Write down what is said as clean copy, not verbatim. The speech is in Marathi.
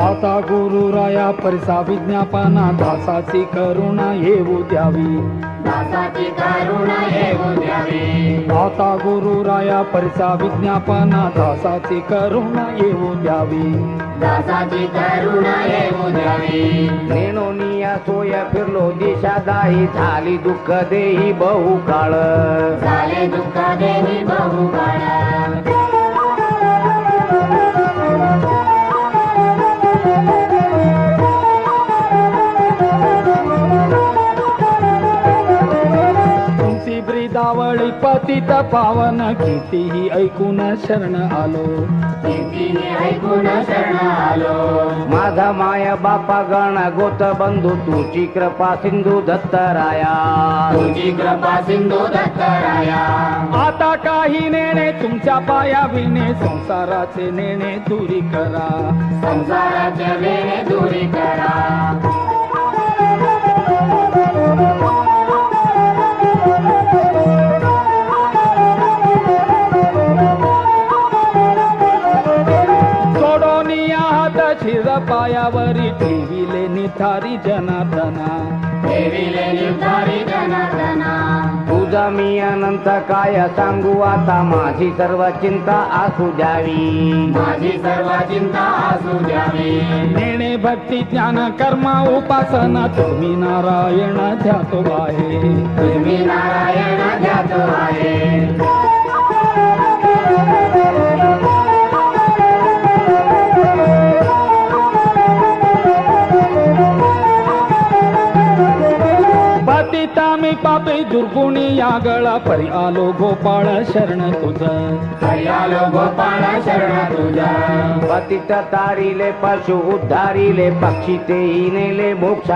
आता गुरुराया परिसा विज्ञापना दासाची करुणा येऊ द्यावी, दासाची करुणा येऊ द्यावी। आता गुरुराया परिसा विज्ञापना दासाची करुणा येऊ द्यावी, दासाची करुणा येऊ द्यावी। नेनोनिया सोया फिरलो दिशादाही झाली दुःख देही बहु काळ, झाले दुःख देही बहु काळ। तुमची ब्रिदावळी पतित पावन कितीही ऐकून शरण आलो, कीर्तीने ऐकून शरण आलो। माझा माया बापा गण गोत बंधू तुझी कृपा सिंधू दत्तराया, तुझी कृपा सिंधू दत्तराया। आता काही नेणे तुमच्या पाया विणे संसाराचे नेणे दुरी करा, संसाराचे वेणे दुरी करा। सोडोनिया हात शिर पायावरी ठेविले निथारी जनार्दना, ठेविले निर्धारी जनार्दना। तुझा मी अनंत काय सांगू आता माझी सर्व चिंता असू द्यावी, माझी सर्व चिंता असू द्यावी। नेणे भक्ती ज्ञान कर्म उपासना तुम्ही नारायण ध्यातो आहे, तुम्ही नारायण ध्यातो आहे। पतिता मी पापी दुर्गुणी यागळा परी आलो गोपाळ शरण तुझं, हरियालो गोपाळ शरण तुझा। पतित तारिले पशु उद्धारिले पक्षी तेही नेले मोक्षा